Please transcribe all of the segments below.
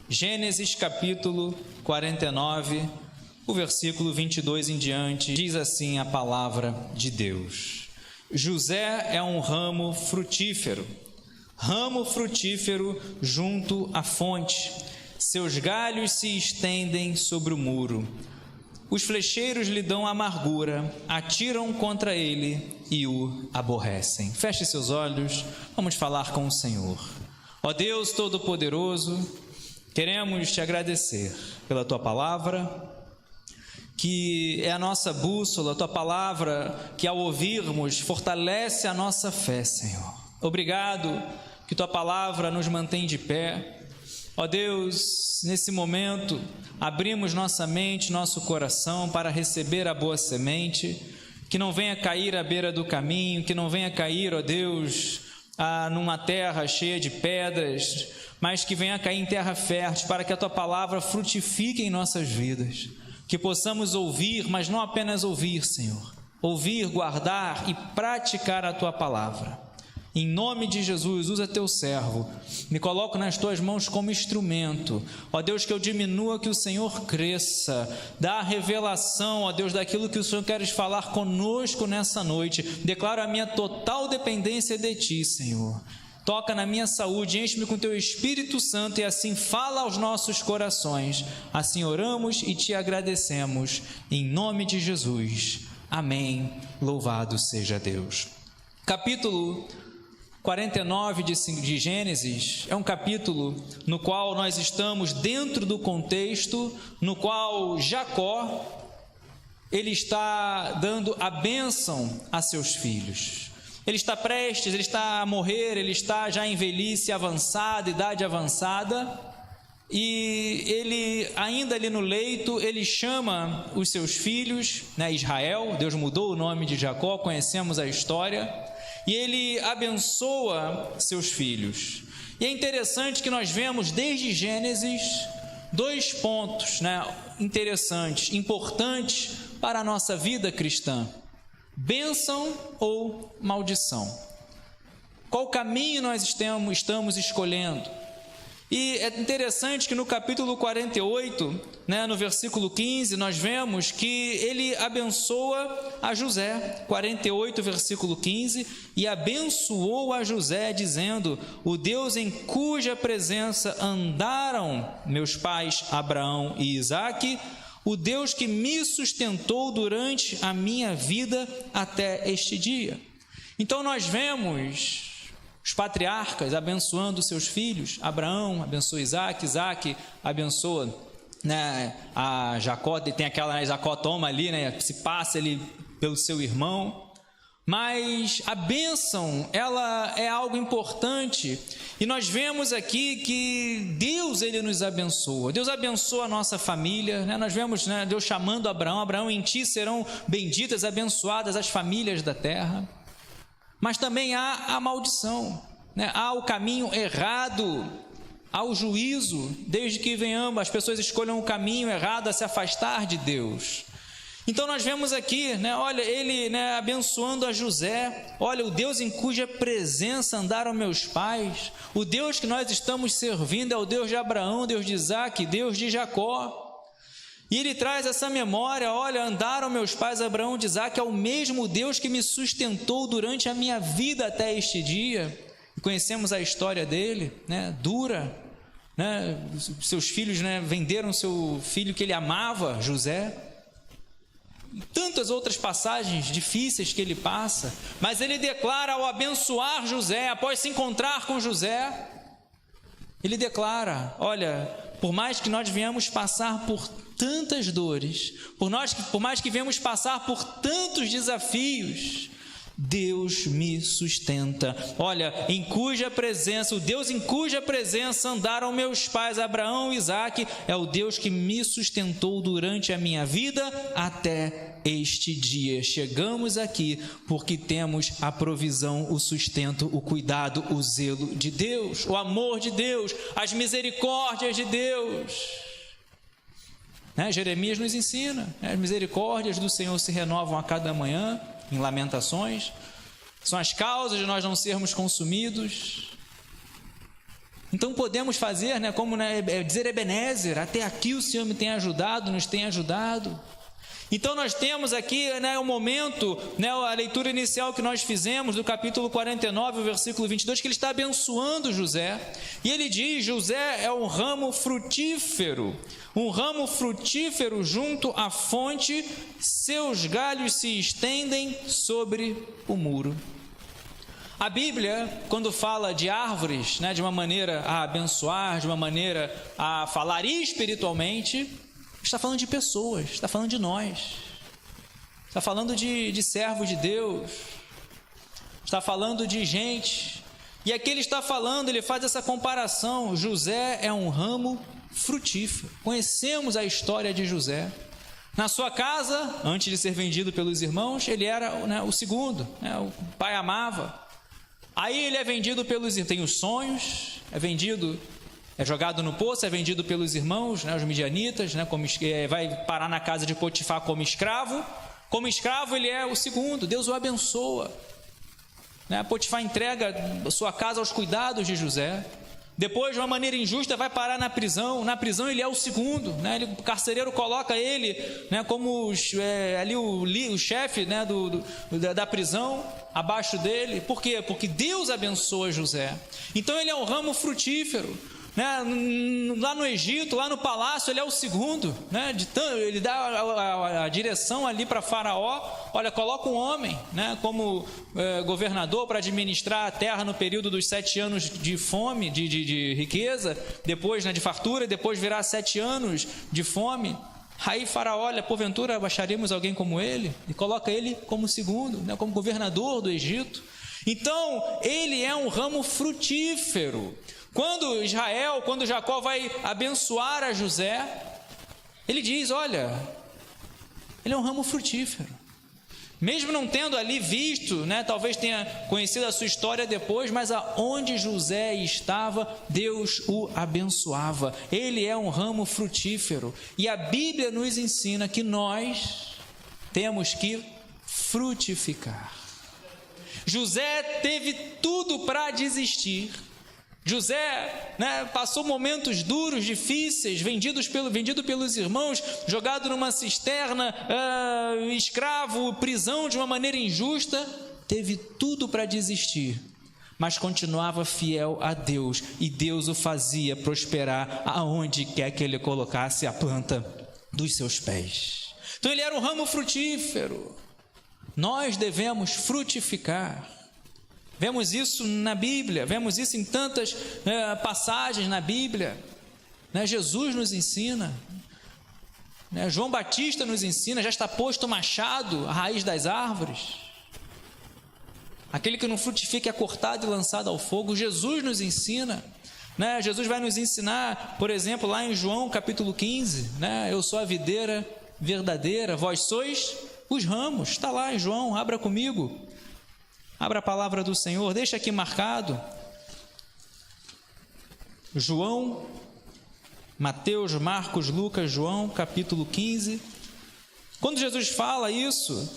Gênesis capítulo 49, o versículo 22 em diante, diz assim a palavra de Deus: José é um ramo frutífero junto à fonte, seus galhos se estendem sobre o muro. Os flecheiros lhe dão amargura, atiram contra ele e o aborrecem. Feche seus olhos, vamos falar com o Senhor. Ó Deus Todo-Poderoso, queremos te agradecer pela tua palavra, que é a nossa bússola, a tua palavra que ao ouvirmos fortalece a nossa fé, Senhor. Obrigado que tua palavra nos mantém de pé. Ó Deus, nesse momento, abrimos nossa mente, nosso coração para receber a boa semente, que não venha cair à beira do caminho, que não venha cair, ó Deus, numa terra cheia de pedras, mas que venha cair em terra fértil, para que a tua palavra frutifique em nossas vidas, que possamos ouvir, mas não apenas ouvir, Senhor, ouvir, guardar e praticar a tua palavra. Em nome de Jesus, usa teu servo, me coloco nas tuas mãos como instrumento, ó Deus, que eu diminua, que o Senhor cresça, dá a revelação, ó Deus, daquilo que o Senhor queres falar conosco nessa noite. Declaro a minha total dependência de ti, Senhor. Toca na minha saúde, enche-me com teu Espírito Santo e assim fala aos nossos corações. Assim oramos e te agradecemos, em nome de Jesus. Amém. Louvado seja Deus. Capítulo 49 de Gênesis é um capítulo no qual nós estamos dentro do contexto no qual Jacó ele está dando a bênção a seus filhos. Ele está prestes, ele está a morrer, ele está já em velhice avançada, idade avançada, e ele ainda ali no leito, ele chama os seus filhos, Israel, Deus mudou o nome de Jacó, conhecemos a história, e ele abençoa seus filhos. E é interessante que nós vemos desde Gênesis dois pontos interessantes, importantes para a nossa vida cristã: bênção ou maldição. Qual caminho nós estamos escolhendo? E é interessante que no capítulo 48, no versículo 15, nós vemos que ele abençoa a José. 48, versículo 15: e abençoou a José, dizendo: o Deus em cuja presença andaram meus pais Abraão e Isaque, o Deus que me sustentou durante a minha vida até este dia. Então nós vemos os patriarcas abençoando seus filhos. Abraão abençoa Isaque, Isaque abençoa a Jacó, tem aquela Jacó toma ali, se passa ali pelo seu irmão. Mas a bênção, ela é algo importante, e nós vemos aqui que Deus, ele nos abençoa. Deus abençoa a nossa família, nós vemos Deus chamando Abraão: Abraão, em ti serão benditas, abençoadas as famílias da terra. Mas também há a maldição, há o caminho errado, há o juízo, desde que as pessoas escolham o caminho errado a se afastar de Deus. Então nós vemos aqui, olha, ele abençoando a José: olha, o Deus em cuja presença andaram meus pais, o Deus que nós estamos servindo é o Deus de Abraão, Deus de Isaque, Deus de Jacó. E ele traz essa memória: olha, andaram meus pais Abraão e Isaque, é o mesmo Deus que me sustentou durante a minha vida até este dia. E conhecemos a história dele, dura, seus filhos venderam seu filho que ele amava, José. E tantas outras passagens difíceis que ele passa, mas ele declara, ao abençoar José, após se encontrar com José, ele declara: olha, por mais que nós venhamos passar por tantas dores, por mais que venhamos passar por tantos desafios, Deus me sustenta. Olha, em cuja presença, o Deus em cuja presença andaram meus pais Abraão e Isaque, é o Deus que me sustentou durante a minha vida até este dia. Chegamos aqui porque temos a provisão, o sustento, o cuidado, o zelo de Deus, o amor de Deus, as misericórdias de Deus. Jeremias nos ensina: as misericórdias do Senhor se renovam a cada manhã, em Lamentações, são as causas de nós não sermos consumidos. Então podemos fazer, como dizer Ebenezer, até aqui o Senhor me tem ajudado, nos tem ajudado. Então nós temos aqui o momento, a leitura inicial que nós fizemos do capítulo 49, o versículo 22, que ele está abençoando José, e ele diz: José é um ramo frutífero junto à fonte, seus galhos se estendem sobre o muro. A Bíblia, quando fala de árvores, de uma maneira a abençoar, de uma maneira a falar espiritualmente, está falando de pessoas, está falando de nós, está falando de servos de Deus, está falando de gente. E aqui ele está falando, ele faz essa comparação: José é um ramo frutífero. Conhecemos a história de José. Na sua casa, antes de ser vendido pelos irmãos, ele era o segundo, o pai amava. Aí ele é vendido pelos irmãos, tem os sonhos, é vendido, é jogado no poço, é vendido pelos irmãos, os midianitas, vai parar na casa de Potifar como escravo. Como escravo ele é o segundo, Deus o abençoa. Potifar entrega a sua casa aos cuidados de José. Depois, de uma maneira injusta, vai parar na prisão. Na prisão ele é o segundo, o carcereiro coloca ele como ali o chefe da prisão, abaixo dele. Por quê? Porque Deus abençoa José. Então ele é um ramo frutífero. Lá no Egito, lá no palácio, ele é o segundo, ele dá a direção ali para Faraó: olha, coloca um homem como governador para administrar a terra no período dos 7 anos de fome, de riqueza, depois de fartura, e depois virá 7 anos de fome. Aí Faraó: olha, porventura acharemos alguém como ele? E coloca ele como segundo, como governador do Egito. Então ele é um ramo frutífero. Quando Jacó vai abençoar a José, ele diz: olha, ele é um ramo frutífero. Mesmo não tendo ali visto, talvez tenha conhecido a sua história depois, mas aonde José estava, Deus o abençoava. Ele é um ramo frutífero. E a Bíblia nos ensina que nós temos que frutificar. José teve tudo para desistir. José passou momentos duros, difíceis, vendido pelos irmãos, jogado numa cisterna, escravo, prisão de uma maneira injusta. Teve tudo para desistir, mas continuava fiel a Deus, e Deus o fazia prosperar aonde quer que ele colocasse a planta dos seus pés. Então ele era um ramo frutífero. Nós devemos frutificar. Vemos isso na Bíblia, vemos isso em tantas passagens na Bíblia. Jesus nos ensina, João Batista nos ensina: já está posto o machado à raiz das árvores. Aquele que não frutifica é cortado e lançado ao fogo. Jesus nos ensina. Jesus vai nos ensinar, por exemplo, lá em João capítulo 15, eu sou a videira verdadeira, vós sois os ramos. Está lá em João, abra comigo. Abra a palavra do Senhor, deixa aqui marcado. João, Mateus, Marcos, Lucas, João, capítulo 15. Quando Jesus fala isso,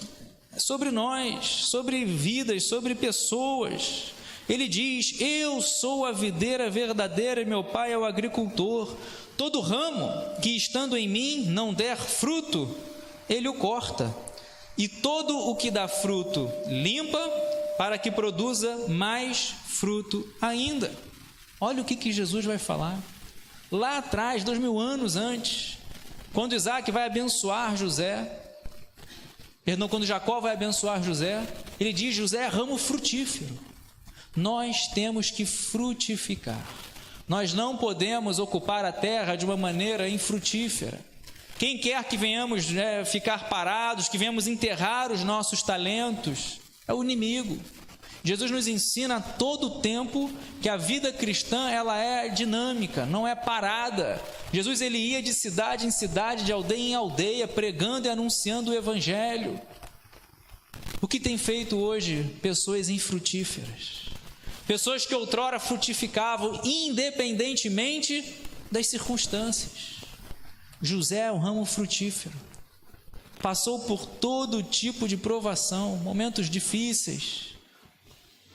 é sobre nós, sobre vidas, sobre pessoas. Ele diz: eu sou a videira verdadeira e meu pai é o agricultor. Todo ramo que estando em mim não der fruto, ele o corta. E todo o que dá fruto, limpa, para que produza mais fruto ainda. Olha o que Jesus vai falar. Lá atrás, 2000 anos antes, quando Isaac vai abençoar José, quando Jacó vai abençoar José, ele diz: José é ramo frutífero. Nós temos que frutificar. Nós não podemos ocupar a terra de uma maneira infrutífera. Quem quer que venhamos ficar parados, que venhamos enterrar os nossos talentos, é o inimigo. Jesus nos ensina a todo tempo que a vida cristã ela é dinâmica, não é parada. Jesus ele ia de cidade em cidade, de aldeia em aldeia, pregando e anunciando o evangelho. O que tem feito hoje pessoas infrutíferas? Pessoas que outrora frutificavam independentemente das circunstâncias. José é um ramo frutífero. Passou por todo tipo de provação, momentos difíceis.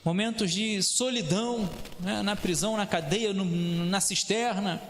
momentos de solidão, né? Na prisão, na cadeia, na cisterna.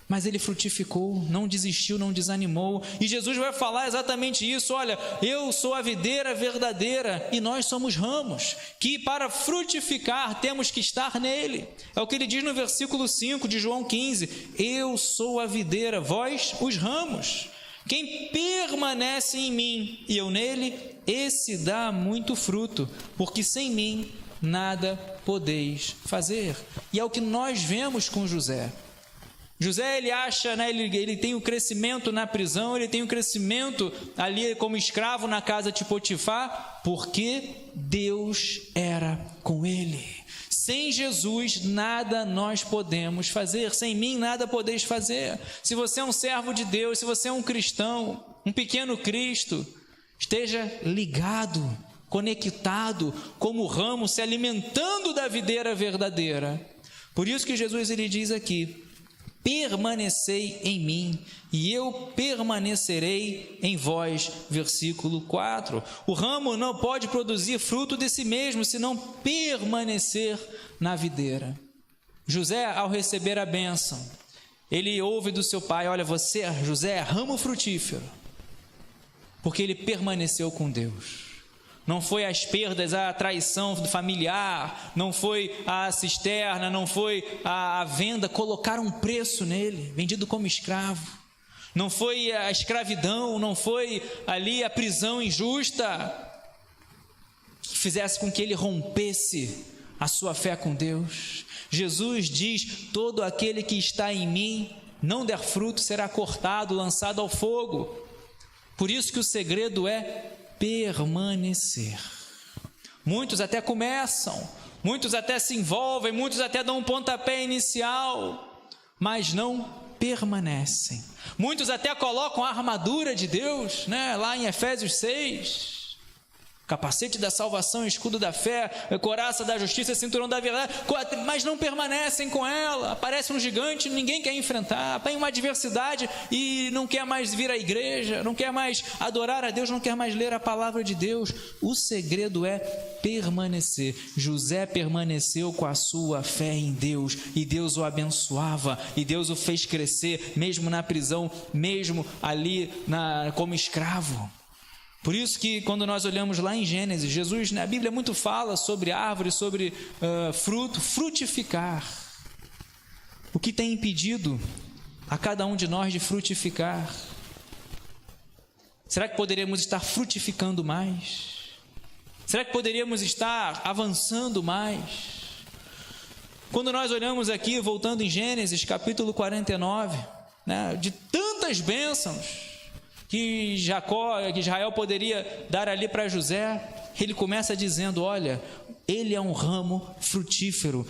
Mas ele frutificou, não desistiu, não desanimou. E Jesus vai falar exatamente isso: olha, eu sou a videira verdadeira e nós somos ramos, que para frutificar temos que estar nele. É o que ele diz no versículo 5 de João 15: eu sou a videira, vós os ramos. Quem permanece em mim e eu nele, esse dá muito fruto, porque sem mim nada podeis fazer. E é o que nós vemos com José. José, ele acha, né, ele tem o crescimento na prisão, ele tem o crescimento ali como escravo na casa de Potifar, porque Deus era com ele. Sem Jesus nada nós podemos fazer, sem mim nada podeis fazer. Se você é um servo de Deus, se você é um cristão, um pequeno Cristo, esteja ligado, conectado, como ramo, se alimentando da videira verdadeira. Por isso que Jesus ele diz aqui: permanecei em mim e eu permanecerei em vós. Versículo 4. O ramo não pode produzir fruto de si mesmo se não permanecer na videira. José, ao receber a bênção, ele ouve do seu pai: olha, você, José, é ramo frutífero, porque ele permaneceu com Deus. Não foi as perdas, a traição familiar, não foi a cisterna, não foi a venda, colocaram um preço nele, vendido como escravo. Não foi a escravidão, não foi ali a prisão injusta que fizesse com que ele rompesse a sua fé com Deus. Jesus diz: todo aquele que está em mim, não der fruto, será cortado, lançado ao fogo. Por isso que o segredo é permanecer. Muitos até começam, muitos até se envolvem, muitos até dão um pontapé inicial, mas não permanecem. Muitos até colocam a armadura de Deus, né? Lá em Efésios 6, capacete da salvação, escudo da fé, couraça da justiça, cinturão da verdade, mas não permanecem com ela. Aparece um gigante, ninguém quer enfrentar, tem uma adversidade e não quer mais vir à igreja, não quer mais adorar a Deus, não quer mais ler a palavra de Deus. O segredo é permanecer. José permaneceu com a sua fé em Deus e Deus o abençoava e Deus o fez crescer, mesmo na prisão, mesmo ali como escravo. Por isso que quando nós olhamos lá em Gênesis, Jesus, na Bíblia muito fala sobre árvore, sobre fruto, frutificar. O que tem impedido a cada um de nós de frutificar? Será que poderíamos estar frutificando mais? Será que poderíamos estar avançando mais? Quando nós olhamos aqui, voltando em Gênesis capítulo 49, né, de tantas bênçãos que Israel poderia dar ali para José, ele começa dizendo: olha, ele é um ramo frutífero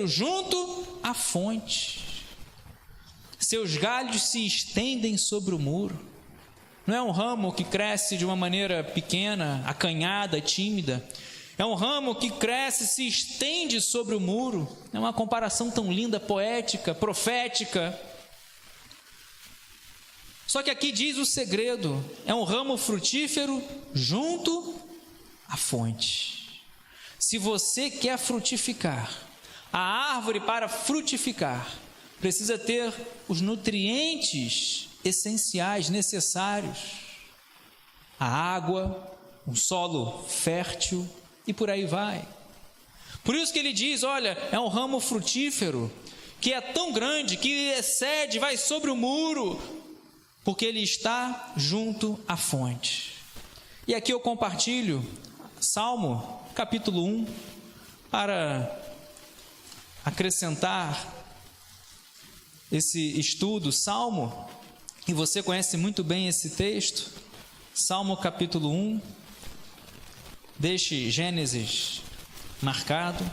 junto à fonte. Seus galhos se estendem sobre o muro. Não é um ramo que cresce de uma maneira pequena, acanhada, tímida. É um ramo que cresce, se estende sobre o muro. É uma comparação tão linda, poética, profética. Só que aqui diz o segredo: é um ramo frutífero junto à fonte. Se você quer frutificar, a árvore para frutificar precisa ter os nutrientes essenciais, necessários: a água, um solo fértil e por aí vai. Por isso que ele diz: olha, é um ramo frutífero que é tão grande que excede, vai sobre o muro, porque ele está junto à fonte. E aqui eu compartilho Salmo capítulo 1 para acrescentar esse estudo. Salmo, e você conhece muito bem esse texto, Salmo capítulo 1, deixe Gênesis marcado,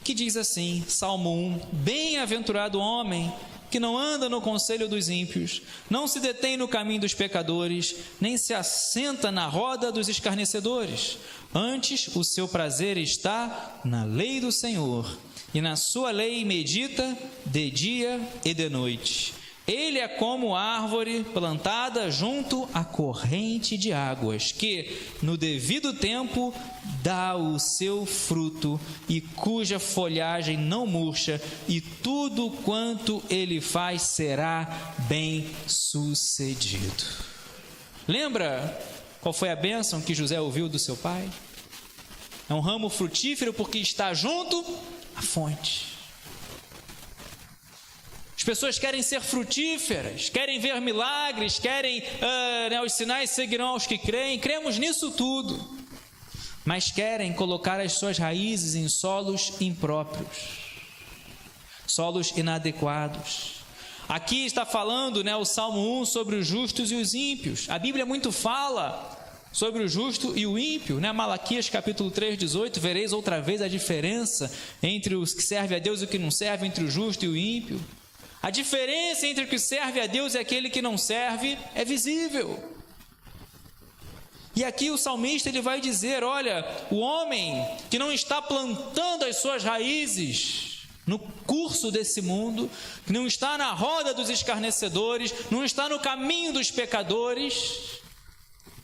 que diz assim, Salmo 1: bem-aventurado o homem que não anda no conselho dos ímpios, não se detém no caminho dos pecadores, nem se assenta na roda dos escarnecedores. Antes, o seu prazer está na lei do Senhor, e na sua lei medita de dia e de noite. Ele é como árvore plantada junto à corrente de águas, que no devido tempo dá o seu fruto e cuja folhagem não murcha, e tudo quanto ele faz será bem sucedido. Lembra qual foi a bênção que José ouviu do seu pai? É um ramo frutífero porque está junto à fonte. As pessoas querem ser frutíferas, querem ver milagres, querem, os sinais seguirão aos que creem, cremos nisso tudo, mas querem colocar as suas raízes em solos impróprios, solos inadequados. Aqui está falando, o Salmo 1 sobre os justos e os ímpios. A Bíblia muito fala sobre o justo e o ímpio, Malaquias capítulo 3, 18, vereis outra vez a diferença entre os que servem a Deus e o que não serve, entre o justo e o ímpio. A diferença entre o que serve a Deus e aquele que não serve é visível. E aqui o salmista ele vai dizer, olha, o homem que não está plantando as suas raízes no curso desse mundo, que não está na roda dos escarnecedores, não está no caminho dos pecadores,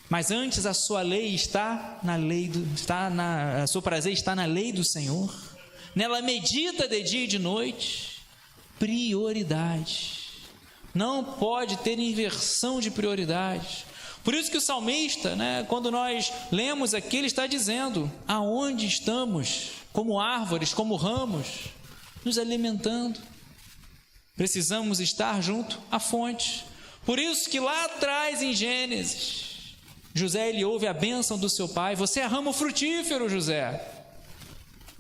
mas antes a sua lei está na lei a seu prazer está na lei do Senhor, nela medita de dia e de noite. Prioridade, não pode ter inversão de prioridade. Por isso que o salmista, quando nós lemos aqui, ele está dizendo, aonde estamos, como árvores, como ramos, nos alimentando, precisamos estar junto à fonte. Por isso que lá atrás em Gênesis, José ele ouve a bênção do seu pai, você é ramo frutífero, José,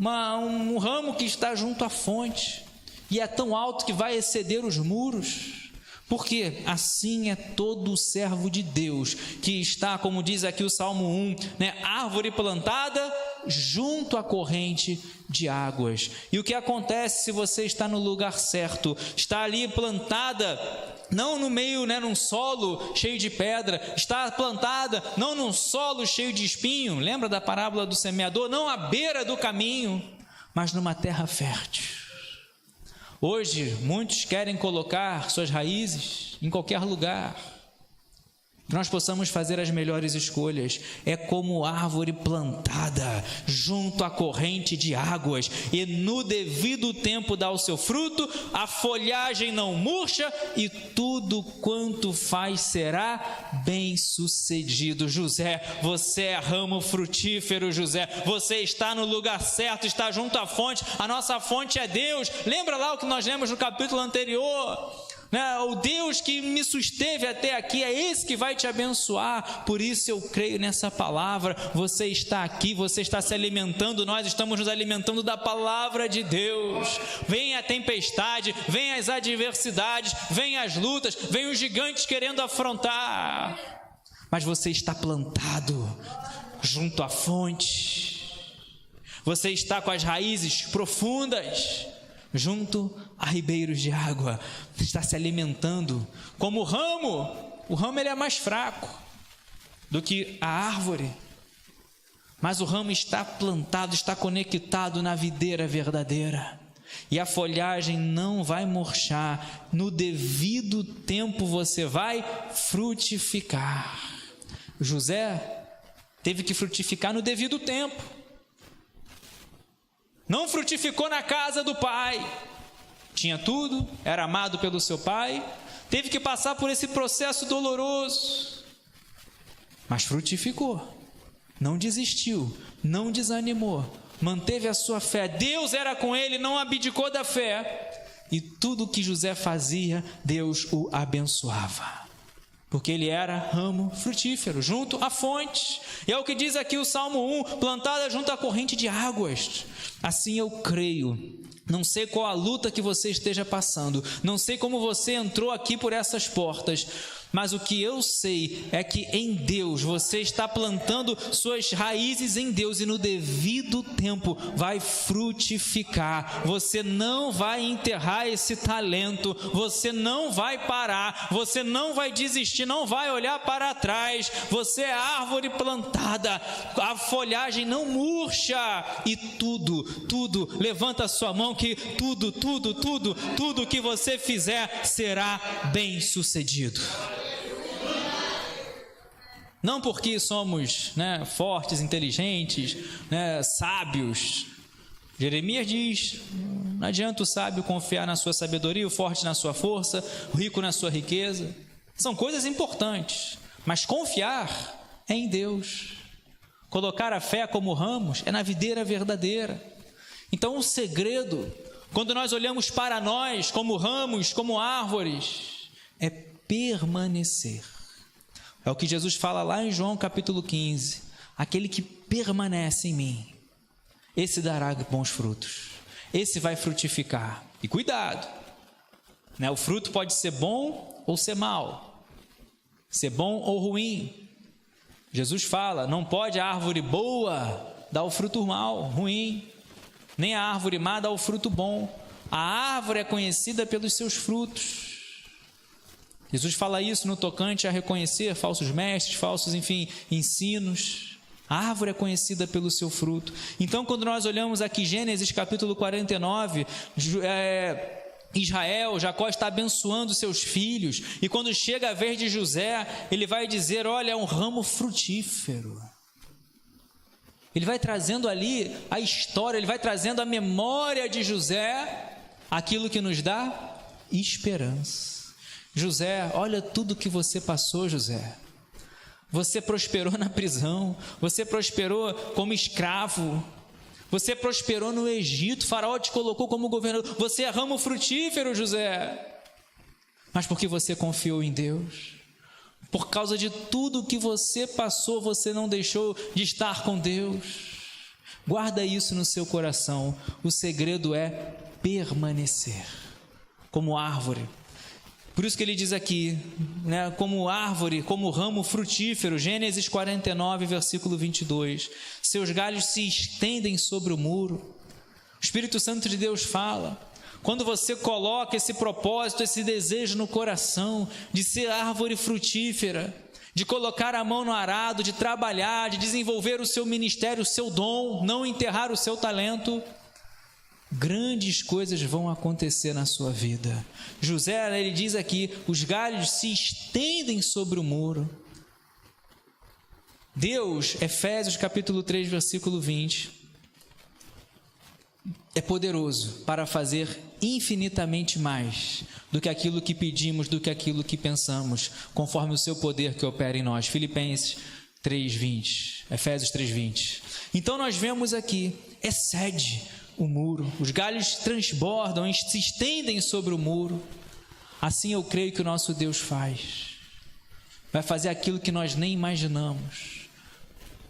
um ramo que está junto à fonte, e é tão alto que vai exceder os muros, porque assim é todo o servo de Deus, que está, como diz aqui o Salmo 1, árvore plantada junto à corrente de águas. E o que acontece se você está no lugar certo, está ali plantada, não no meio, num solo cheio de pedra, está plantada não num solo cheio de espinho, lembra da parábola do semeador? Não à beira do caminho, mas numa terra fértil. Hoje, muitos querem colocar suas raízes em qualquer lugar. Que nós possamos fazer as melhores escolhas. É como árvore plantada junto à corrente de águas, e no devido tempo dá o seu fruto, a folhagem não murcha, e tudo quanto faz será bem sucedido. José, você é ramo frutífero, José, você está no lugar certo, está junto à fonte, a nossa fonte é Deus. Lembra lá o que nós lemos no capítulo anterior? O Deus que me susteve até aqui é esse que vai te abençoar. Por isso eu creio nessa palavra. Você está aqui, você está se alimentando, nós estamos nos alimentando da palavra de Deus. Vem a tempestade, vem as adversidades, vem as lutas, vem os gigantes querendo afrontar, mas você está plantado junto à fonte, você está com as raízes profundas junto a ribeiros de água, está se alimentando como o ramo ele é mais fraco do que a árvore, mas o ramo está plantado, está conectado na videira verdadeira, e a folhagem não vai murchar, no devido tempo você vai frutificar. José teve que frutificar no devido tempo, não frutificou na casa do pai, tinha tudo, era amado pelo seu pai, teve que passar por esse processo doloroso, mas frutificou, não desistiu, não desanimou, manteve a sua fé, Deus era com ele, não abdicou da fé, e tudo que José fazia, Deus o abençoava, porque ele era ramo frutífero, junto à fonte. E é o que diz aqui o Salmo 1, plantada junto à corrente de águas. Assim eu creio. Não sei qual a luta que você esteja passando, não sei como você entrou aqui por essas portas, Mas o que eu sei é que em Deus você está plantando suas raízes em Deus e no devido tempo vai frutificar. Você não vai enterrar esse talento, você não vai parar, você não vai desistir, não vai olhar para trás. Você é árvore plantada, a folhagem não murcha e tudo, levanta a sua mão que tudo que você fizer será bem sucedido. Não porque somos fortes, inteligentes, sábios. Jeremias diz: não adianta o sábio confiar na sua sabedoria, o forte na sua força, o rico na sua riqueza. São coisas importantes, mas confiar é em Deus. Colocar a fé como ramos é na videira verdadeira. Então o segredo, quando nós olhamos para nós como ramos, como árvores, é permanecer. É o que Jesus fala lá em João capítulo 15. Aquele que permanece em mim, esse dará bons frutos. Esse vai frutificar. E cuidado, o fruto pode ser bom ou ser mau. Ser bom ou ruim. Jesus fala, não pode a árvore boa dar o fruto mal, ruim. Nem a árvore má dá o fruto bom. A árvore é conhecida pelos seus frutos. Jesus fala isso no tocante a reconhecer falsos mestres, falsos, ensinos. A árvore é conhecida pelo seu fruto. Então, quando nós olhamos aqui Gênesis capítulo 49, Israel, Jacó está abençoando seus filhos, e quando chega a vez de José, ele vai dizer, olha, é um ramo frutífero. Ele vai trazendo ali a história, ele vai trazendo a memória de José, aquilo que nos dá esperança. José, olha tudo que você passou, José. Você prosperou na prisão, você prosperou como escravo, você prosperou no Egito, Faraó te colocou como governador, você é ramo frutífero, José. Mas porque você confiou em Deus, por causa de tudo que você passou, você não deixou de estar com Deus. Guarda isso no seu coração. O segredo é permanecer como árvore. Por isso que ele diz aqui, como árvore, como ramo frutífero, Gênesis 49, versículo 22. Seus galhos se estendem sobre o muro. O Espírito Santo de Deus fala. Quando você coloca esse propósito, esse desejo no coração de ser árvore frutífera, de colocar a mão no arado, de trabalhar, de desenvolver o seu ministério, o seu dom, não enterrar o seu talento, grandes coisas vão acontecer na sua vida. José, ele diz aqui, os galhos se estendem sobre o muro. Deus, Efésios capítulo 3, versículo 20, é poderoso para fazer infinitamente mais do que aquilo que pedimos, do que aquilo que pensamos, conforme o seu poder que opera em nós. Filipenses 3:20, Efésios 3:20. Então nós vemos aqui, excede o muro, os galhos transbordam, se estendem sobre o muro. Assim eu creio que o nosso Deus faz. Vai fazer aquilo que nós nem imaginamos.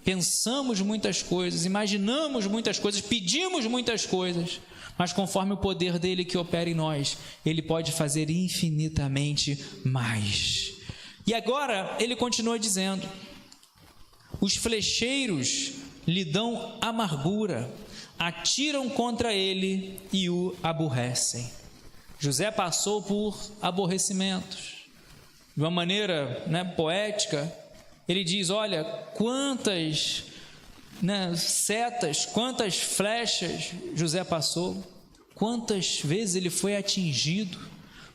Pensamos muitas coisas, imaginamos muitas coisas, pedimos muitas coisas, mas conforme o poder dele que opera em nós, ele pode fazer infinitamente mais. E agora ele continua dizendo: os flecheiros lhe dão amargura, atiram contra ele e o aborrecem. José passou por aborrecimentos. De uma maneira poética, ele diz, olha, quantas setas, quantas flechas José passou, quantas vezes ele foi atingido,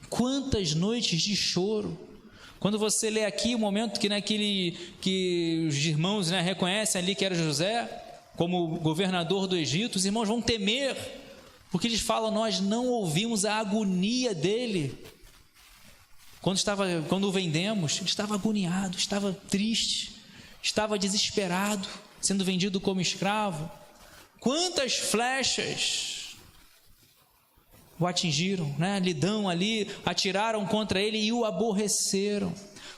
quantas noites de choro. Quando você lê aqui o momento que os irmãos reconhecem ali que era José como governador do Egito, os irmãos vão temer, porque eles falam, nós não ouvimos a agonia dele. Quando o vendemos, ele estava agoniado, estava triste, estava desesperado, sendo vendido como escravo. Quantas flechas o atingiram, lhe dão ali, atiraram contra ele e o aborreceram.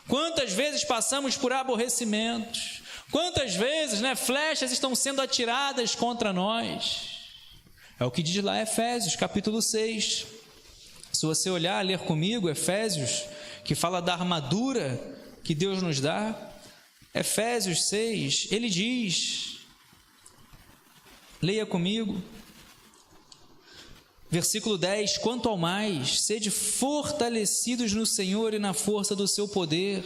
Quantas vezes passamos por aborrecimentos? Quantas vezes flechas estão sendo atiradas contra nós? É o que diz lá Efésios capítulo 6. Se você olhar, ler comigo Efésios que fala da armadura que Deus nos dá. Efésios 6, ele diz, leia comigo, versículo 10, quanto ao mais, sede fortalecidos no Senhor e na força do seu poder,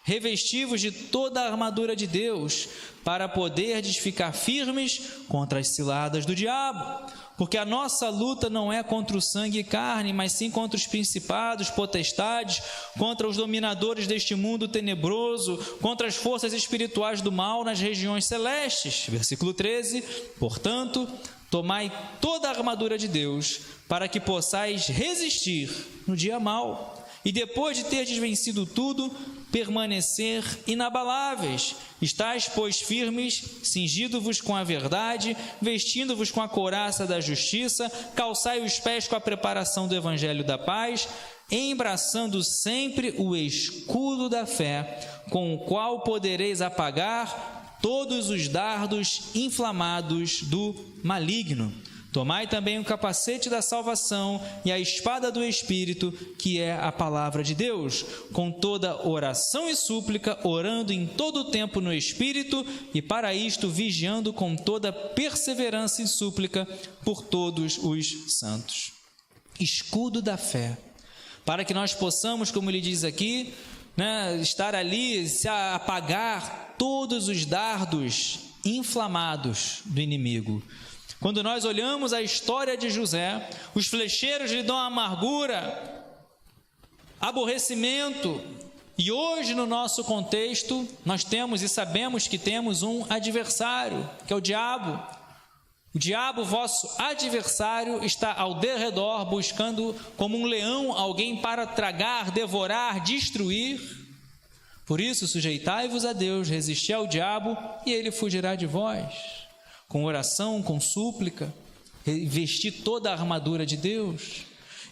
revestivos de toda a armadura de Deus, para poderdes ficar firmes contra as ciladas do diabo, porque a nossa luta não é contra o sangue e carne, mas sim contra os principados, potestades, contra os dominadores deste mundo tenebroso, contra as forças espirituais do mal nas regiões celestes. Versículo 13, portanto, tomai toda a armadura de Deus, para que possais resistir no dia mau, e depois de terdes vencido tudo, permanecer inabaláveis. Estais, pois, firmes, cingindo-vos com a verdade, vestindo-vos com a couraça da justiça, calçai os pés com a preparação do evangelho da paz, embraçando sempre o escudo da fé, com o qual podereis apagar todos os dardos inflamados do maligno. Tomai também o capacete da salvação e a espada do Espírito, que é a palavra de Deus, com toda oração e súplica, orando em todo o tempo no Espírito, e para isto vigiando com toda perseverança e súplica por todos os santos. Escudo da fé, para que nós possamos, como ele diz aqui, estar ali, se apagar todos os dardos inflamados do inimigo. Quando nós olhamos a história de José, os flecheiros lhe dão amargura, aborrecimento, e hoje no nosso contexto nós temos e sabemos que temos um adversário, que é o diabo. O diabo, vosso adversário, está ao derredor buscando como um leão alguém para tragar, devorar, destruir. Por isso sujeitai-vos a Deus, resisti ao diabo e ele fugirá de vós. Com oração, com súplica, vestir toda a armadura de Deus.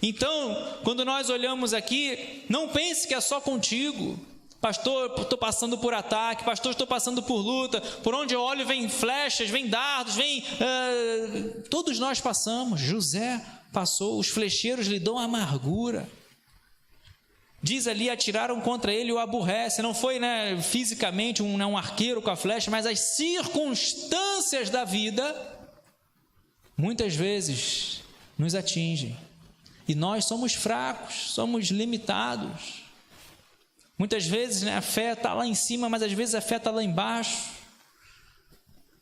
Então, quando nós olhamos aqui, não pense que é só contigo. Pastor, estou passando por ataque, pastor, estou passando por luta, por onde eu olho vem flechas, vem dardos, todos nós passamos. José passou, os flecheiros lhe dão amargura. Diz ali, atiraram contra ele e o aborrece. Não foi fisicamente um arqueiro com a flecha, mas as circunstâncias da vida muitas vezes nos atingem. E nós somos fracos, somos limitados. Muitas vezes a fé está lá em cima, mas às vezes a fé está lá embaixo.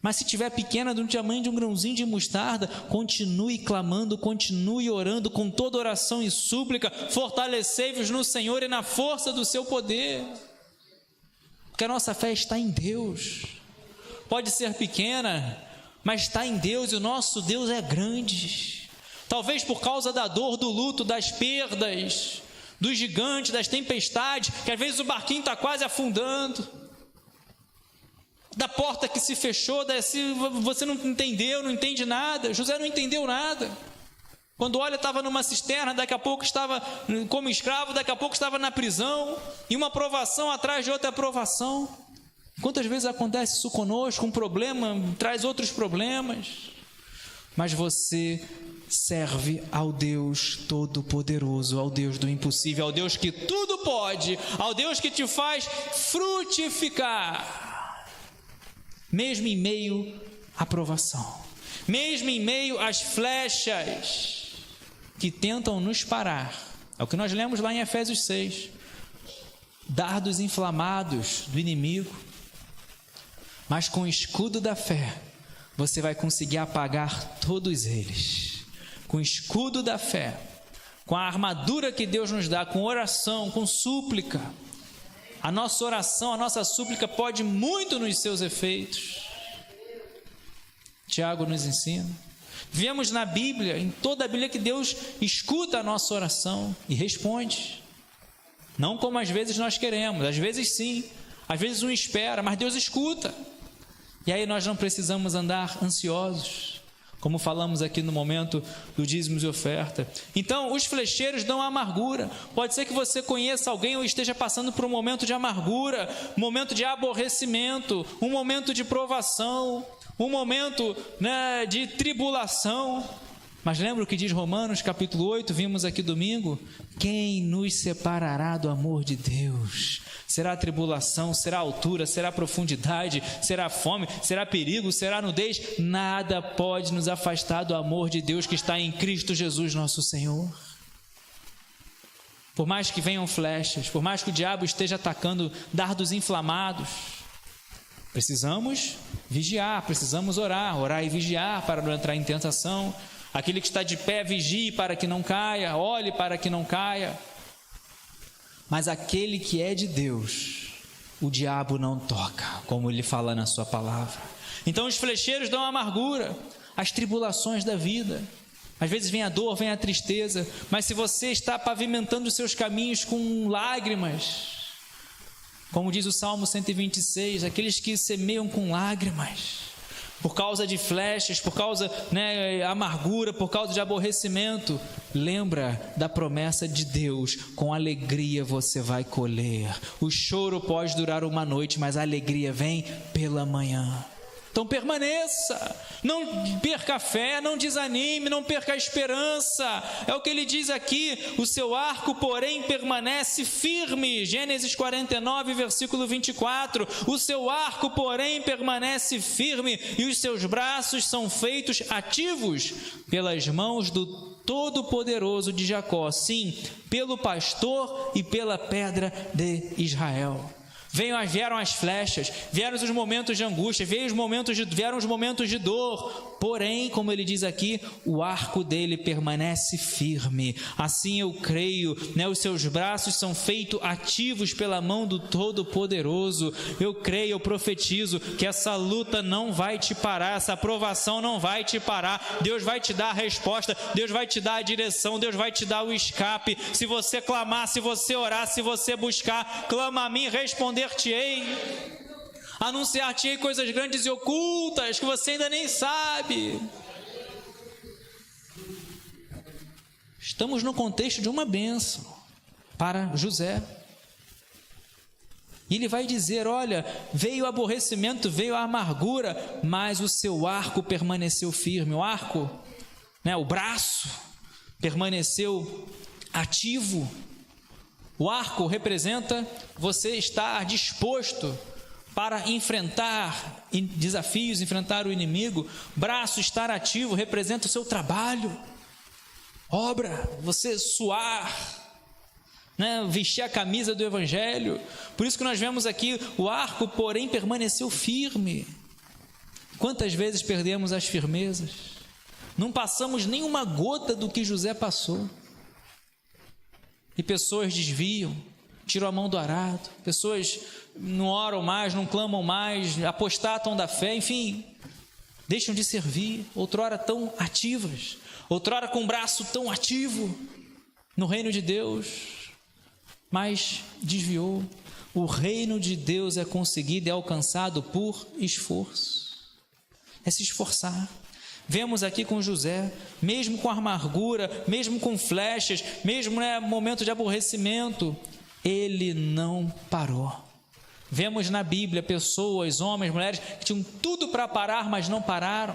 Mas se tiver pequena, do tamanho de um grãozinho de mostarda, continue clamando, continue orando com toda oração e súplica, fortalecei-vos no Senhor e na força do seu poder, porque a nossa fé está em Deus. Pode ser pequena, mas está em Deus, e o nosso Deus é grande. Talvez por causa da dor, do luto, das perdas, dos gigantes, das tempestades, que às vezes o barquinho está quase afundando, da porta que se fechou, você não entendeu, não entende nada. José não entendeu nada. Quando olha, estava numa cisterna, daqui a pouco estava como escravo, daqui a pouco estava na prisão, e uma provação atrás de outra provação. Quantas vezes acontece isso conosco? Um problema traz outros problemas. Mas você serve ao Deus Todo-Poderoso, ao Deus do impossível, ao Deus que tudo pode, ao Deus que te faz frutificar. Mesmo em meio à provação, mesmo em meio às flechas que tentam nos parar, é o que nós lemos lá em Efésios 6, dardos inflamados do inimigo, mas com o escudo da fé, você vai conseguir apagar todos eles. Com o escudo da fé, com a armadura que Deus nos dá, com oração, com súplica, a nossa oração, a nossa súplica pode muito nos seus efeitos. Tiago nos ensina. Vemos na Bíblia, em toda a Bíblia, que Deus escuta a nossa oração e responde. Não como às vezes nós queremos, às vezes sim, às vezes um espera, mas Deus escuta. E aí nós não precisamos andar ansiosos, como falamos aqui no momento do dízimos e oferta. Então, os flecheiros dão amargura. Pode ser que você conheça alguém ou esteja passando por um momento de amargura, um momento de aborrecimento, um momento de provação, um momento de tribulação. Mas lembra o que diz Romanos capítulo 8, vimos aqui domingo? Quem nos separará do amor de Deus? Será tribulação, será altura, será profundidade, será fome, será perigo, será nudez? Nada pode nos afastar do amor de Deus que está em Cristo Jesus nosso Senhor. Por mais que venham flechas, por mais que o diabo esteja atacando dardos inflamados, precisamos vigiar, precisamos orar e vigiar para não entrar em tentação. Aquele que está de pé, vigie para que não caia, olhe para que não caia. Mas aquele que é de Deus, o diabo não toca, como ele fala na sua palavra. Então os flecheiros dão amargura, as tribulações da vida. Às vezes vem a dor, vem a tristeza, mas se você está pavimentando os seus caminhos com lágrimas, como diz o Salmo 126, aqueles que semeiam com lágrimas, por causa de flechas, por causa amargura, por causa de aborrecimento, lembra da promessa de Deus, com alegria você vai colher. O choro pode durar uma noite, mas a alegria vem pela manhã. Então permaneça, não perca a fé, não desanime, não perca a esperança. É o que ele diz aqui: o seu arco, porém, permanece firme. Gênesis 49, versículo 24. O seu arco, porém, permanece firme, e os seus braços são feitos ativos pelas mãos do Todo-Poderoso de Jacó, sim, pelo pastor e pela pedra de Israel. Vieram as flechas, vieram os momentos de angústia, vieram os momentos de dor, porém, como ele diz aqui, o arco dele permanece firme. Assim eu creio, os seus braços são feitos ativos pela mão do Todo-Poderoso. Eu creio, eu profetizo que essa luta não vai te parar, essa provação não vai te parar. Deus vai te dar a resposta, Deus vai te dar a direção, Deus vai te dar o escape. Se você clamar, se você orar, se você buscar, clama a mim, responder-te-ei, anunciar-te-ei coisas grandes e ocultas que você ainda nem sabe. Estamos no contexto de uma bênção para José. E ele vai dizer: olha, veio o aborrecimento, veio a amargura, mas o seu arco permaneceu firme. O arco, o braço permaneceu ativo. O arco representa você estar disposto para enfrentar desafios, enfrentar o inimigo. Braço, estar ativo, representa o seu trabalho, obra, você suar, vestir a camisa do Evangelho. Por isso que nós vemos aqui, o arco, porém, permaneceu firme. Quantas vezes perdemos as firmezas? Não passamos nenhuma gota do que José passou. E pessoas desviam, tiram a mão do arado, pessoas não oram mais, não clamam mais, apostatam da fé, enfim, deixam de servir. Outrora tão ativas, outrora com o braço tão ativo no reino de Deus, mas desviou. O reino de Deus é conseguido e é alcançado por esforço, é se esforçar. Vemos aqui com José, mesmo com amargura, mesmo com flechas, mesmo momento de aborrecimento, ele não parou. Vemos na Bíblia pessoas, homens, mulheres, que tinham tudo para parar, mas não pararam.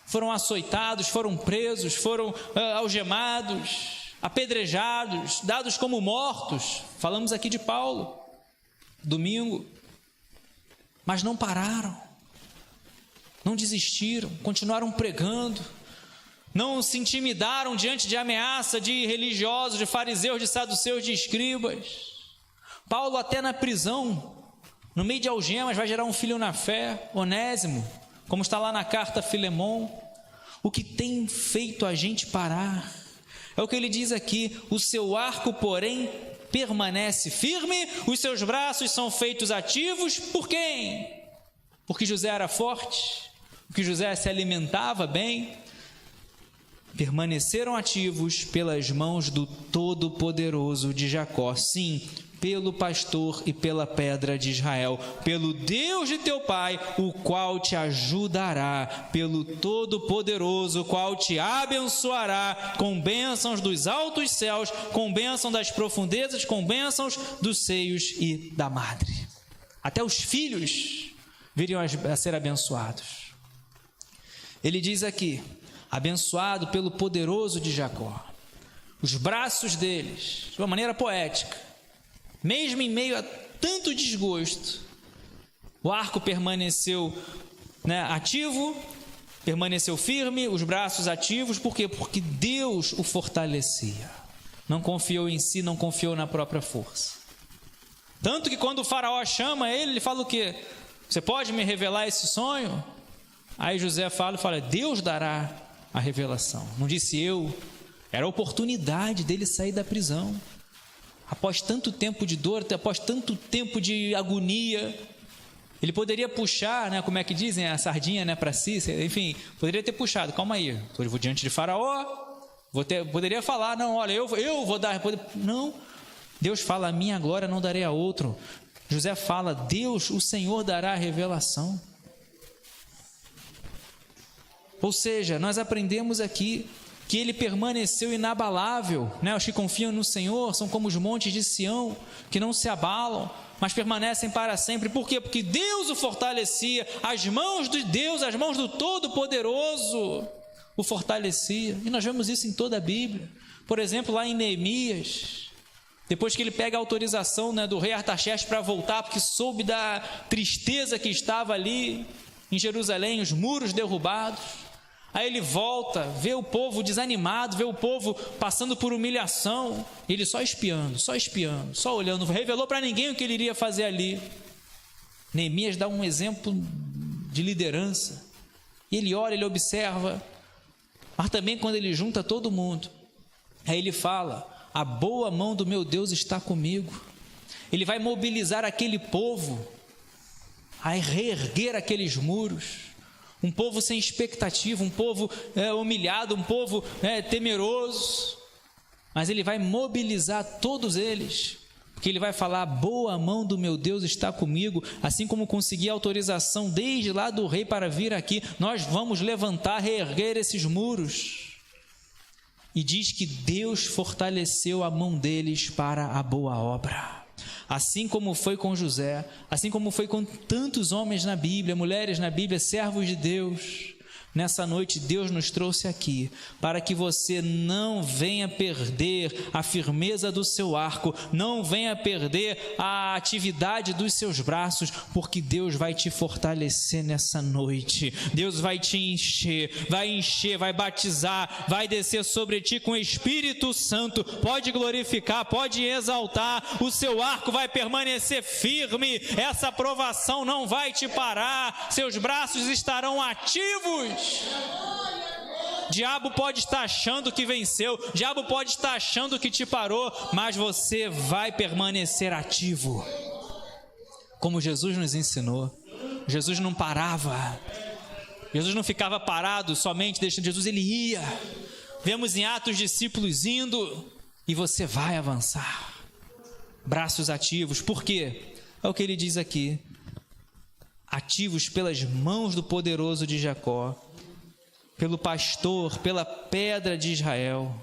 Foram açoitados, foram presos, foram algemados, apedrejados, dados como mortos. Falamos aqui de Paulo, domingo. Mas não pararam. Não desistiram, continuaram pregando, não se intimidaram diante de ameaça de religiosos, de fariseus, de saduceus, de escribas. Paulo, até na prisão, no meio de algemas, vai gerar um filho na fé, Onésimo, como está lá na carta a Filemon. O que tem feito a gente parar? É o que ele diz aqui: o seu arco, porém, permanece firme, os seus braços são feitos ativos. Por quem? Porque José era forte, porque José se alimentava bem. Permaneceram ativos pelas mãos do Todo-Poderoso de Jacó, sim, pelo pastor e pela pedra de Israel, pelo Deus de teu pai, o qual te ajudará, pelo Todo-Poderoso, o qual te abençoará com bênçãos dos altos céus, com bênção das profundezas, com bênçãos dos seios e da madre. Até os filhos viriam a ser abençoados. Ele diz aqui: abençoado pelo poderoso de Jacó. Os braços deles, de uma maneira poética, mesmo em meio a tanto desgosto, o arco permaneceu, ativo, permaneceu firme, os braços ativos. Por quê? Porque Deus o fortalecia. Não confiou em si, não confiou na própria força. Tanto que quando o faraó chama ele fala o quê? Você pode me revelar esse sonho? Aí José fala, Deus dará a revelação. Não disse eu. Era a oportunidade dele sair da prisão. Após tanto tempo de dor, após tanto tempo de agonia, ele poderia puxar, como é que dizem, a sardinha, para si, enfim, poderia ter puxado, calma aí, eu vou diante de faraó, poderia falar, não, olha, eu vou dar, não, Deus fala, a minha glória não darei a outro. José fala, Deus, o Senhor dará a revelação. Ou seja, nós aprendemos aqui que ele permaneceu inabalável, Os que confiam no Senhor são como os montes de Sião, que não se abalam, mas permanecem para sempre. Por quê? Porque Deus o fortalecia, as mãos de Deus, as mãos do Todo-Poderoso o fortalecia. E nós vemos isso em toda a Bíblia. Por exemplo, lá em Neemias, depois que ele pega a autorização do rei Artaxerxes para voltar, porque soube da tristeza que estava ali em Jerusalém, os muros derrubados. Aí ele volta, vê o povo desanimado, vê o povo passando por humilhação, ele só espiando, só olhando, revelou para ninguém o que ele iria fazer ali. Neemias dá um exemplo de liderança, ele olha, ele observa, mas também quando ele junta todo mundo, aí ele fala, a boa mão do meu Deus está comigo. Ele vai mobilizar aquele povo a reerguer aqueles muros. Um povo sem expectativa, um povo humilhado, um povo temeroso. Mas ele vai mobilizar todos eles, porque ele vai falar, a boa mão do meu Deus está comigo, assim como consegui autorização desde lá do rei para vir aqui, nós vamos levantar, reerguer esses muros. E diz que Deus fortaleceu a mão deles para a boa obra. Assim como foi com José, assim como foi com tantos homens na Bíblia, mulheres na Bíblia, servos de Deus. Nessa noite Deus nos trouxe aqui para que você não venha perder a firmeza do seu arco, não venha perder a atividade dos seus braços, porque Deus vai te fortalecer nessa noite. Deus vai te encher, vai batizar, vai descer sobre ti com o Espírito Santo, pode glorificar, pode exaltar, o seu arco vai permanecer firme, essa provação não vai te parar, seus braços estarão ativos. Diabo pode estar achando que venceu, diabo pode estar achando que te parou, mas você vai permanecer ativo, como Jesus nos ensinou. Jesus não parava, Jesus não ficava parado somente deixando. Jesus, ele ia. Vemos em Atos discípulos indo, e você vai avançar, braços ativos. Por quê? É o que ele diz aqui, ativos pelas mãos do poderoso de Jacó, pelo pastor, pela pedra de Israel,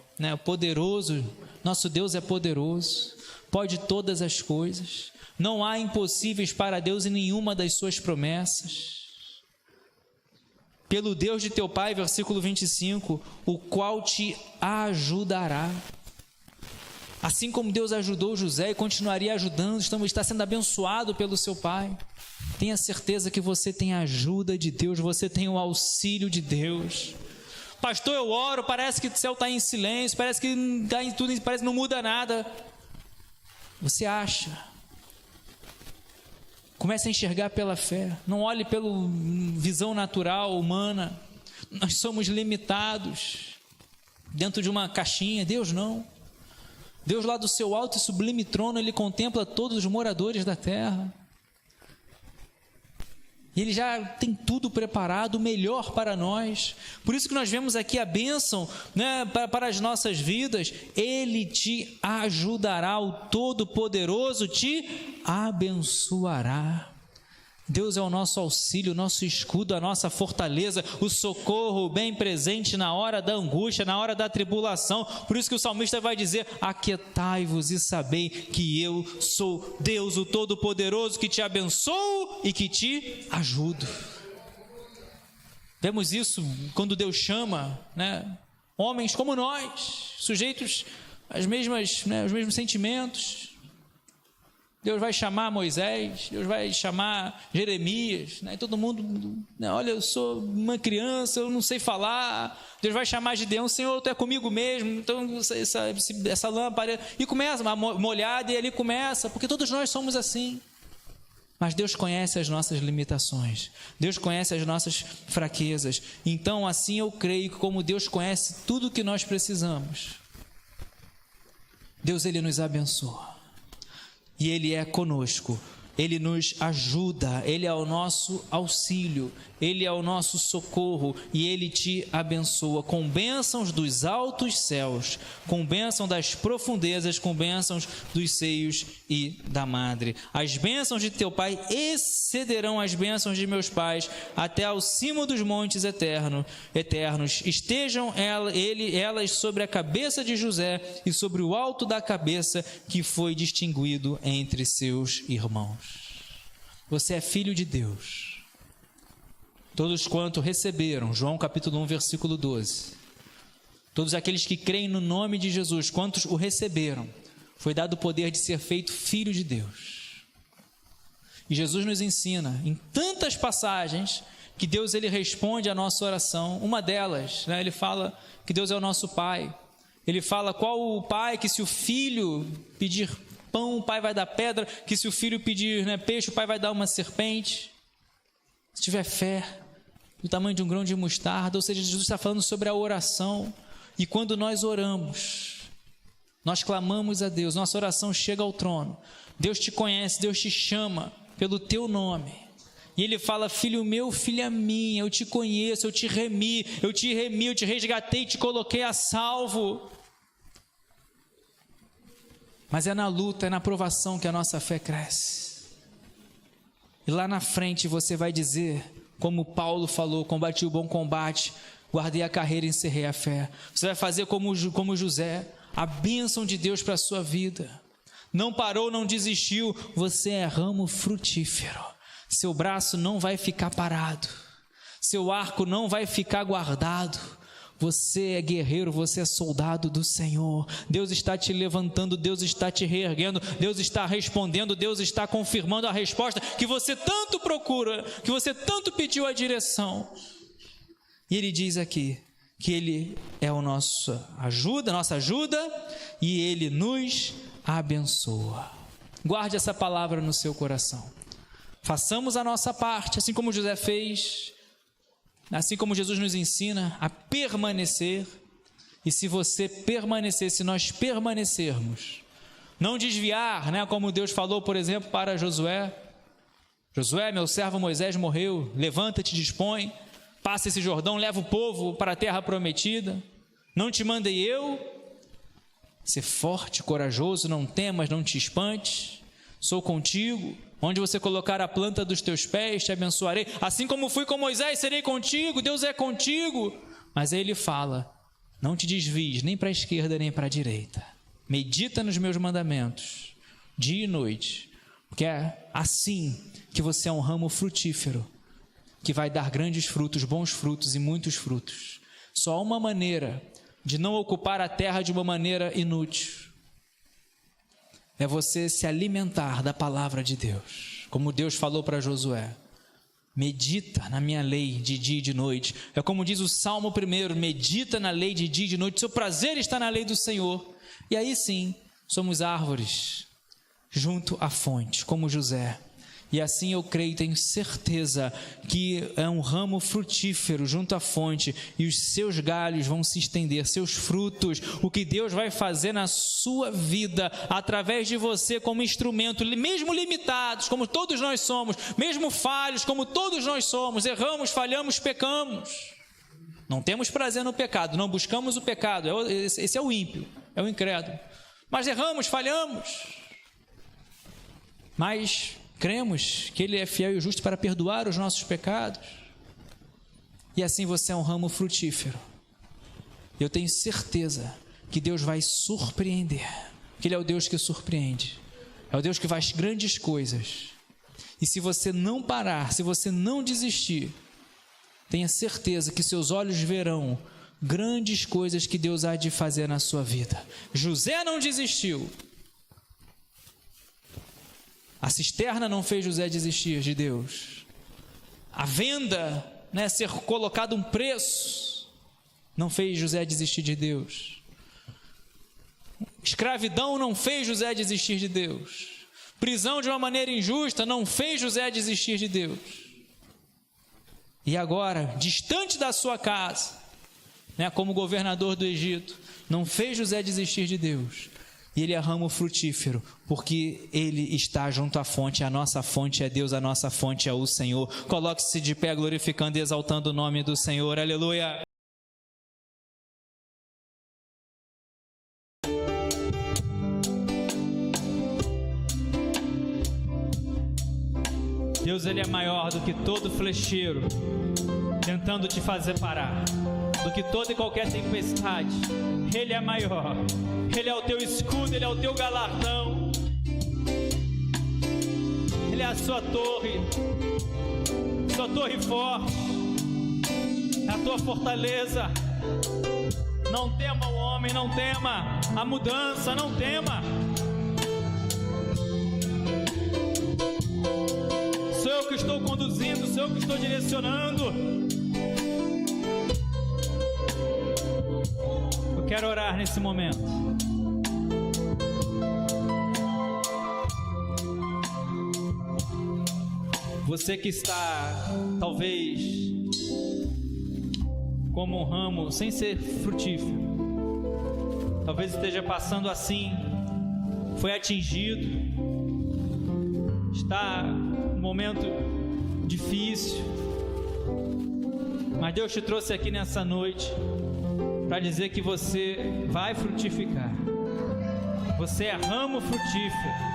poderoso, nosso Deus é poderoso, pode todas as coisas, não há impossíveis para Deus em nenhuma das suas promessas. Pelo Deus de teu pai, versículo 25, o qual te ajudará. Assim como Deus ajudou José e continuaria ajudando, está sendo abençoado pelo seu pai. Tenha certeza que você tem a ajuda de Deus, você tem o auxílio de Deus. Pastor, eu oro, parece que o céu está em silêncio, parece que está em tudo, parece que não muda nada. Você acha? Comece a enxergar pela fé, não olhe pela visão natural, humana. Nós somos limitados dentro de uma caixinha, Deus não. Deus lá do seu alto e sublime trono, ele contempla todos os moradores da terra. E ele já tem tudo preparado, o melhor para nós. Por isso que nós vemos aqui a bênção, para as nossas vidas. Ele te ajudará, o Todo-Poderoso te abençoará. Deus é o nosso auxílio, o nosso escudo, a nossa fortaleza, o socorro bem presente na hora da angústia, na hora da tribulação. Por isso que o salmista vai dizer, aquietai-vos e sabei que eu sou Deus, o Todo-Poderoso, que te abençoo e que te ajudo. Vemos isso quando Deus chama, né, homens como nós, sujeitos às mesmas, né, aos mesmos sentimentos. Deus vai chamar Moisés, Deus vai chamar Jeremias, né, e todo mundo, né, olha, eu sou uma criança, eu não sei falar. Deus vai chamar Gideão, Senhor, tu é comigo mesmo, então essa lâmpada, e começa uma molhada, e ali começa, porque todos nós somos assim. Mas Deus conhece as nossas limitações, Deus conhece as nossas fraquezas. Então assim eu creio que como Deus conhece tudo o que nós precisamos, Deus, Ele nos abençoa, e Ele é conosco, Ele nos ajuda, Ele é o nosso auxílio, Ele é o nosso socorro, e Ele te abençoa com bênçãos dos altos céus, com bênção das profundezas, com bênçãos dos seios e da madre. As bênçãos de teu Pai excederão as bênçãos de meus pais, até ao cimo dos montes eternos. Estejam elas sobre a cabeça de José e sobre o alto da cabeça que foi distinguido entre seus irmãos. Você é filho de Deus. Todos quanto receberam, João capítulo 1, versículo 12. Todos aqueles que creem no nome de Jesus, quantos o receberam, foi dado o poder de ser feito filho de Deus. E Jesus nos ensina em tantas passagens que Deus, Ele responde à nossa oração. Uma delas, né, Ele fala que Deus é o nosso Pai. Ele fala qual o pai que se o filho pedir pão, o pai vai dar pedra, que se o filho pedir, né, peixe, o pai vai dar uma serpente. Se tiver fé do tamanho de um grão de mostarda. Ou seja, Jesus está falando sobre a oração. E quando nós oramos, nós clamamos a Deus, nossa oração chega ao trono. Deus te conhece, Deus te chama pelo teu nome. E Ele fala: filho meu, filha minha, eu te conheço, eu te remi, eu te resgatei, te coloquei a salvo. Mas é na luta, é na provação que a nossa fé cresce. E lá na frente você vai dizer, como Paulo falou: combati o bom combate, guardei a carreira e encerrei a fé. Você vai fazer como José, a bênção de Deus para a sua vida. Não parou, não desistiu. Você é ramo frutífero. Seu braço não vai ficar parado. Seu arco não vai ficar guardado. Você é guerreiro, você é soldado do Senhor. Deus está te levantando, Deus está te reerguendo, Deus está respondendo, Deus está confirmando a resposta que você tanto procura, que você tanto pediu a direção. E Ele diz aqui que Ele é a nossa ajuda, e Ele nos abençoa. Guarde essa palavra no seu coração. Façamos a nossa parte, assim como José fez, assim como Jesus nos ensina a permanecer. E se você permanecer, se nós permanecermos, não desviar, né, como Deus falou, por exemplo, para Josué: Josué, meu servo Moisés morreu, levanta-te, dispõe, passa esse Jordão, leva o povo para a terra prometida. Não te mandei eu? Ser forte, corajoso, não temas, não te espantes, sou contigo. Onde você colocar a planta dos teus pés, te abençoarei. Assim como fui com Moisés, serei contigo. Deus é contigo. Mas aí Ele fala: não te desvies nem para a esquerda nem para a direita. Medita nos meus mandamentos, dia e noite. Porque é assim que você é um ramo frutífero, que vai dar grandes frutos, bons frutos e muitos frutos. Só há uma maneira de não ocupar a terra de uma maneira inútil: é você se alimentar da palavra de Deus. Como Deus falou para Josué: medita na minha lei de dia e de noite. É como diz o Salmo 1: medita na lei de dia e de noite, seu prazer está na lei do Senhor. E aí sim, somos árvores junto à fonte, como José. E assim eu creio e tenho certeza que é um ramo frutífero junto à fonte, e os seus galhos vão se estender, seus frutos, o que Deus vai fazer na sua vida, através de você como instrumento, mesmo limitados, como todos nós somos, mesmo falhos, como todos nós somos, erramos, falhamos, pecamos. Não temos prazer no pecado, não buscamos o pecado, esse é o ímpio, é o incrédulo. Mas erramos, falhamos. Mas cremos que Ele é fiel e justo para perdoar os nossos pecados. E assim você é um ramo frutífero. Eu tenho certeza que Deus vai surpreender, que Ele é o Deus que surpreende, é o Deus que faz grandes coisas. E se você não parar, se você não desistir, tenha certeza que seus olhos verão grandes coisas que Deus há de fazer na sua vida. José não desistiu. A cisterna não fez José desistir de Deus. A venda, ser colocado um preço, não fez José desistir de Deus. Escravidão não fez José desistir de Deus. Prisão de uma maneira injusta não fez José desistir de Deus. E agora, distante da sua casa, como governador do Egito, não fez José desistir de Deus. E ele é ramo frutífero, porque ele está junto à fonte. A nossa fonte é Deus, a nossa fonte é o Senhor. Coloque-se de pé, glorificando e exaltando o nome do Senhor. Aleluia. Deus, ele é maior do que todo flecheiro tentando te fazer parar, do que toda e qualquer tempestade. Ele é maior. Ele é o teu escudo, ele é o teu galardão. Ele é a sua torre forte, a tua fortaleza. Não tema o homem, não tema a mudança, não tema. Sou eu que estou conduzindo, sou eu que estou direcionando. Eu quero orar nesse momento. Você que está, talvez, como um ramo sem ser frutífero, talvez esteja passando assim, foi atingido, está num momento difícil, mas Deus te trouxe aqui nessa noite para dizer que você vai frutificar. Você é ramo frutífero.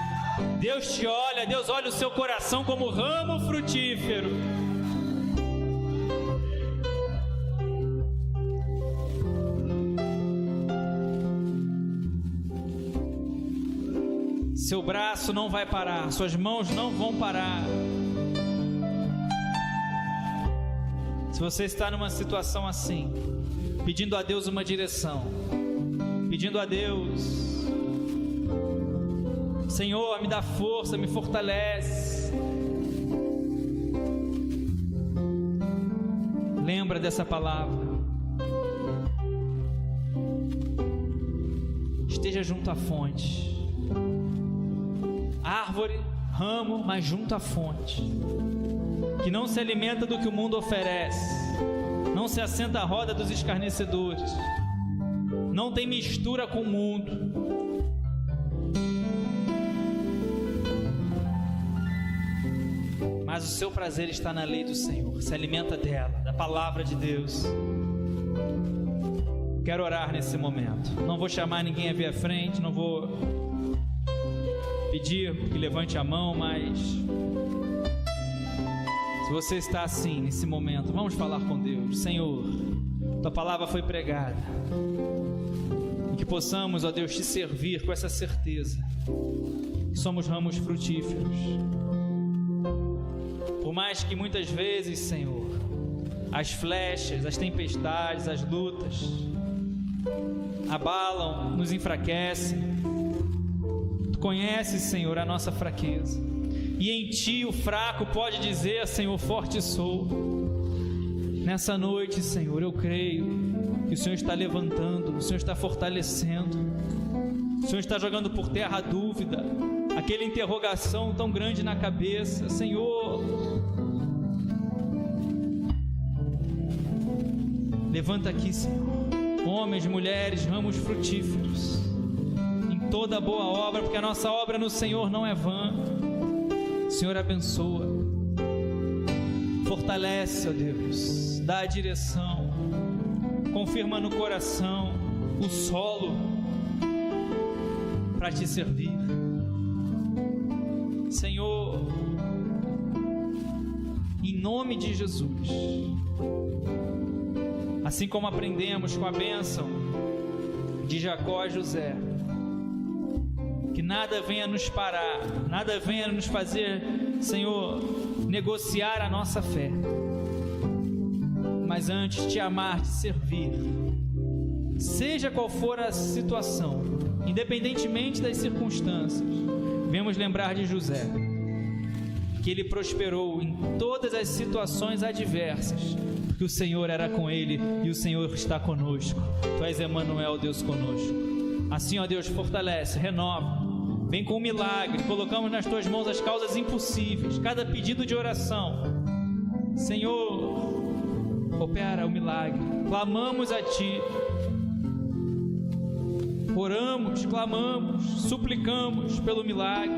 Deus te olha, Deus olha o seu coração como ramo frutífero. Seu braço não vai parar, suas mãos não vão parar. Se você está numa situação assim, pedindo a Deus uma direção, pedindo a Deus: Senhor, me dá força, me fortalece. Lembra dessa palavra. Esteja junto à fonte. Árvore, ramo, mas junto à fonte, que não se alimenta do que o mundo oferece, não se assenta à roda dos escarnecedores, não tem mistura com o mundo. Mas o seu prazer está na lei do Senhor, se alimenta dela, da palavra de Deus. Quero orar nesse momento. Não vou chamar ninguém a vir à frente, não vou pedir que levante a mão, mas se você está assim nesse momento, vamos falar com Deus. Senhor, tua palavra foi pregada, e que possamos, ó Deus, te servir com essa certeza. Somos ramos frutíferos. Por mais que muitas vezes, Senhor, as flechas, as tempestades, as lutas abalam, nos enfraquecem, Tu conheces, Senhor, a nossa fraqueza, e em Ti o fraco pode dizer: Senhor, forte sou. Nessa noite, Senhor, eu creio que o Senhor está levantando, o Senhor está fortalecendo, o Senhor está jogando por terra a dúvida, aquela interrogação tão grande na cabeça. Senhor, levanta aqui, Senhor, homens, mulheres, ramos frutíferos, em toda boa obra, porque a nossa obra no Senhor não é vã. Senhor, abençoa, fortalece, ó Deus, dá a direção, confirma no coração o solo para Te servir. Senhor, em nome de Jesus, assim como aprendemos com a bênção de Jacó a José, que nada venha nos parar, nada venha nos fazer, Senhor, negociar a nossa fé. mas antes te amar, te servir. Seja qual for a situação, independentemente das circunstâncias, vemos lembrar de José, que ele prosperou em todas as situações adversas, porque o Senhor era com ele e o Senhor está conosco. Tu és Emanuel, Deus conosco. Assim, ó Deus, fortalece, renova, vem com um milagre. Colocamos nas tuas mãos as causas impossíveis, cada pedido de oração. Senhor, opera o milagre. Clamamos a Ti, oramos, clamamos, suplicamos pelo milagre,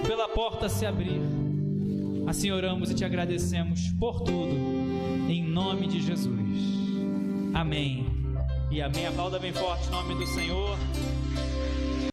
pela porta se abrir. Assim oramos e te agradecemos por tudo, em nome de Jesus. Amém e amém. Aplauda bem forte o nome do Senhor.